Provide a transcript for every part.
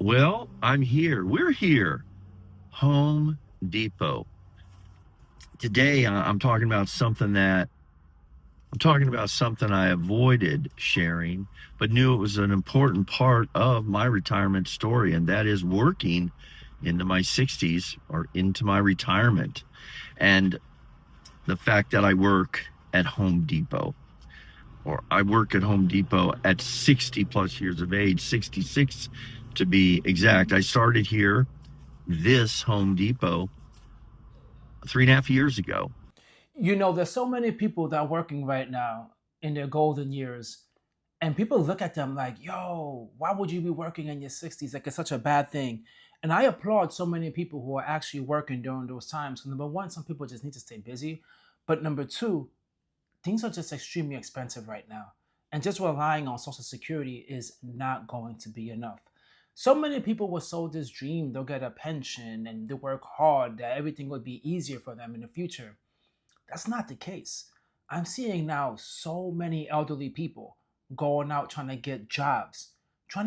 Well, I'm here. We're here. Home Depot. Today, I'm talking about something I avoided sharing, but knew it was an important part of my retirement story, and that is working into my 60s or into my retirement. And the fact that I work at Home Depot, or I work at Home Depot at 60 plus years of age, 66 to be exact. I started here, this Home Depot, 3.5 years ago. There's so many people that are working right now in their golden years, and people look at them like, yo, why would you be working in your 60s? Like, it's such a bad thing. And I applaud so many people who are actually working during those times. Number one, some people just need to stay busy. But number two, things are just extremely expensive right now. And just relying on Social Security is not going to be enough. So many people were sold this dream they'll get a pension and they work hard, that everything would be easier for them in the future. That's not the case. I'm seeing now so many elderly people going out trying to get jobs in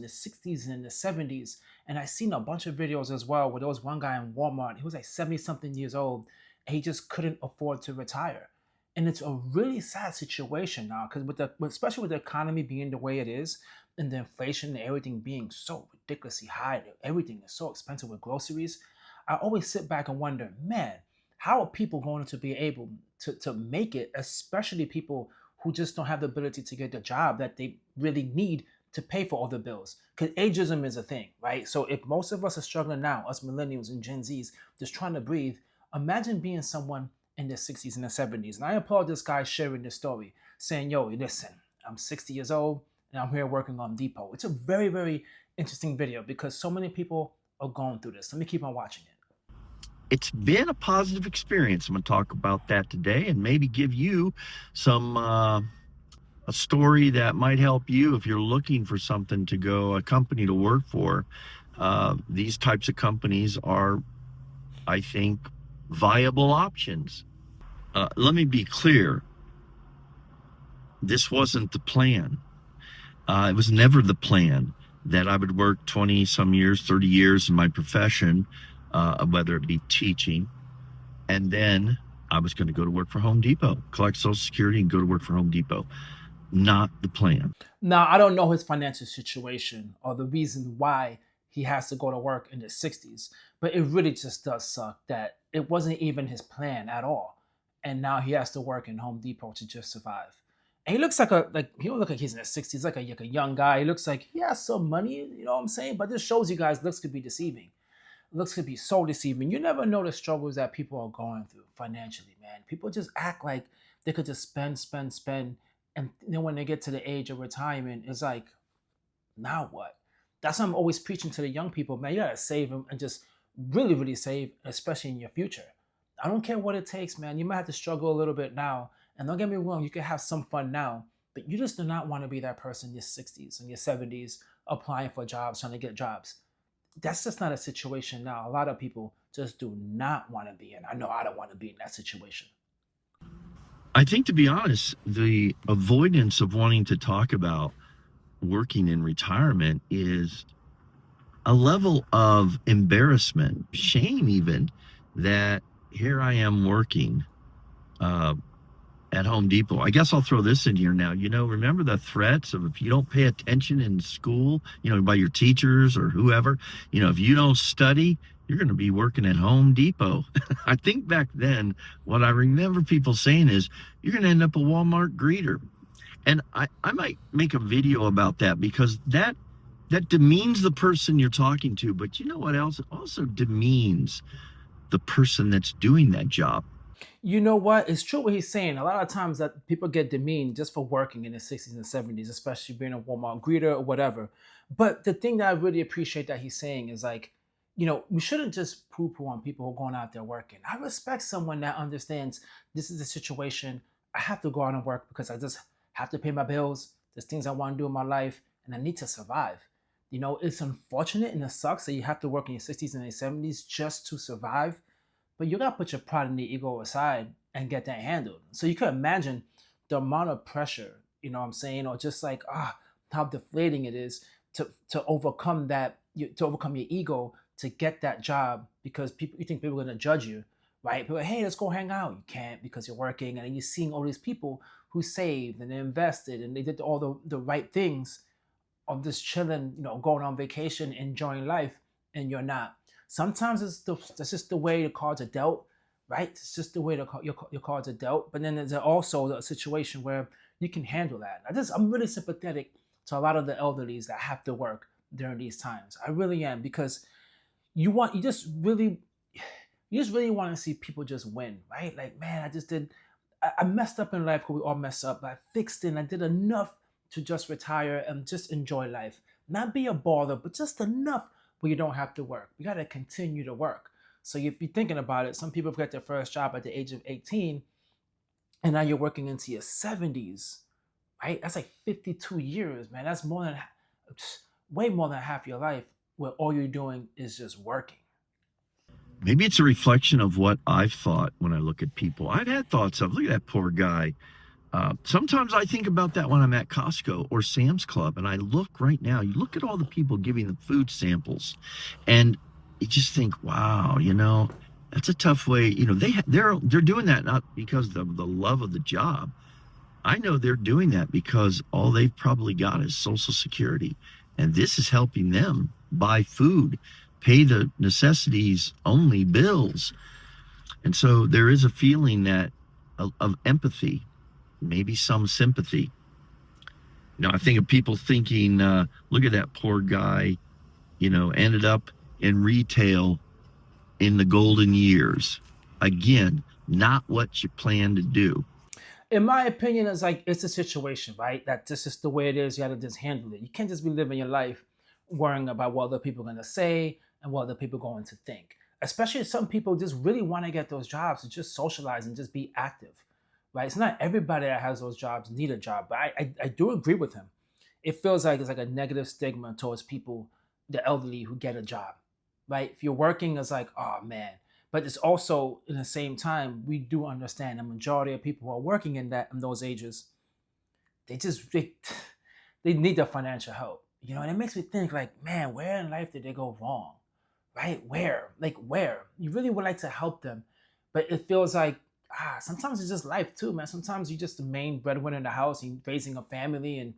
the 60s and in the 70s. And I've seen a bunch of videos as well where there was one guy in Walmart, he was like 70 something years old, and he just couldn't afford to retire. And it's a really sad situation now because especially with the economy being the way it is and the inflation and everything being so ridiculously high, everything is so expensive with groceries. I always sit back and wonder, man, how are people going to be able to make it, especially people who just don't have the ability to get the job that they really need to pay for all the bills? Because ageism is a thing, right? So if most of us are struggling now, us millennials and Gen Zs, just trying to breathe, imagine being someone in their 60s and their 70s. And I applaud this guy sharing this story, saying, yo, listen, I'm 60 years old and I'm here working on Depot. It's a very, very interesting video because so many people are going through this. Let me keep on watching it. It's been a positive experience. I'm going to talk about that today and maybe give you some a story that might help you if you're looking for something to go, a company to work for. These types of companies are, I think, viable options. Let me be clear. This wasn't the plan. It was never the plan that I would work 20 some years, 30 years in my profession, whether it be teaching, and then I was going to go to work for Home Depot, collect Social Security, and go to work for Home Depot. Not the plan. Now, I don't know his financial situation or the reason why he has to go to work in his 60s, but it really just does suck that it wasn't even his plan at all. And now he has to work in Home Depot to just survive. And he looks like he don't look like he's in his 60s, like a young guy. He looks like he has some money, you know what I'm saying? But this shows you guys looks could be deceiving. Looks could be so deceiving. You never know the struggles that people are going through financially, man. People just act like they could just spend, spend, spend, and then when they get to the age of retirement, it's like, now what? That's why I'm always preaching to the young people, man. You gotta save them and just really, really save, especially in your future. I don't care what it takes, man. You might have to struggle a little bit now, and don't get me wrong, you can have some fun now, but you just do not want to be that person in your 60s and your 70s applying for jobs, trying to get jobs. That's just not a situation now. A lot of people just do not want to be in. I know I don't want to be in that situation. I think, to be honest, the avoidance of wanting to talk about working in retirement is a level of embarrassment, shame, even that here I am working uh, at Home Depot. I guess I'll throw this in here now. Remember the threats of if you don't pay attention in school, by your teachers or whoever, if you don't study, you're going to be working at Home Depot. I think back then, what I remember people saying is, you're going to end up a Walmart greeter. And I might make a video about that because that demeans the person you're talking to. But you know what else? It also demeans the person that's doing that job. You know what? It's true what he's saying. A lot of times that people get demeaned just for working in the 60s and 70s, especially being a Walmart greeter or whatever. But the thing that I really appreciate that he's saying is like, we shouldn't just poo-poo on people who are going out there working. I respect someone that understands this is the situation. I have to go out and work because I just have to pay my bills. There's things I want to do in my life and I need to survive. It's unfortunate and it sucks that you have to work in your 60s and your 70s just to survive, but you gotta put your pride and the ego aside and get that handled. So you could imagine the amount of pressure, you know what I'm saying, or just like how deflating it is to overcome to overcome your ego to get that job because you think people are going to judge you, right? People are, hey, let's go hang out. You can't because you're working, and then you're seeing all these people who saved and they invested and they did all the right things of just chilling, going on vacation, enjoying life, and you're not. Sometimes that's just the way the cards are dealt, right? It's just the way your cards are dealt. But then there's also a situation where you can handle that. I'm really sympathetic to a lot of the elderlies that have to work during these times. I really am because you just really want to see people just win, right? Like, man, I messed up in life because we all mess up, but I fixed it and I did enough to just retire and just enjoy life. Not be a baller, but just enough where you don't have to work. You got to continue to work. So if you're thinking about it, some people get their first job at the age of 18, and now you're working into your 70s, right? That's like 52 years, man. That's way more than half your life where all you're doing is just working. Maybe it's a reflection of what I've thought when I look at people. I've had thoughts of, look at that poor guy. Sometimes I think about that when I'm at Costco or Sam's Club, and I look right now, you look at all the people giving the food samples, and you just think, wow, that's a tough way. They're doing that not because of the love of the job. I know they're doing that because all they've probably got is Social Security, and this is helping them buy food, pay the necessities only bills. And so there is a feeling that of empathy, maybe some sympathy. I think of people thinking, look at that poor guy, ended up in retail in the golden years. Again, not what you plan to do. In my opinion, it's a situation, right? That this is the way it is. You got to just handle it. You can't just be living your life worrying about what other people are going to say and what other people are going to think. Especially some people just really want to get those jobs to just socialize and just be active, right? It's not everybody that has those jobs need a job, but I do agree with him. It feels like it's like a negative stigma towards people, the elderly who get a job, right? If you're working, it's like, oh man. But it's also in the same time, we do understand the majority of people who are working in those ages, they just they need the financial help, and it makes me think like, man, where in life did they go wrong? Right? Where? You really would like to help them, but it feels like sometimes it's just life too, man. Sometimes you're just the main breadwinner in the house and raising a family and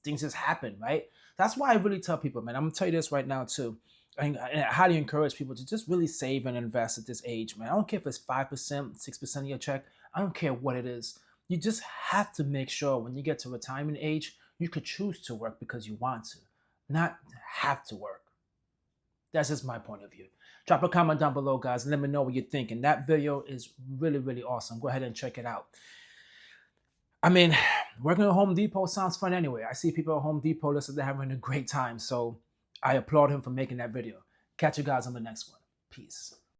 things just happen, right? That's why I really tell people, man, I'm gonna tell you this right now too. I highly encourage people to just really save and invest at this age, man. I don't care if it's 5%, 6% of your check. I don't care what it is. You just have to make sure when you get to retirement age, you could choose to work because you want to, not have to work. That's just my point of view. Drop a comment down below, guys, and let me know what you think. And that video is really, really awesome. Go ahead and check it out. I mean, working at Home Depot sounds fun anyway. I see people at Home Depot listen, they're having a great time. So I applaud him for making that video. Catch you guys on the next one. Peace.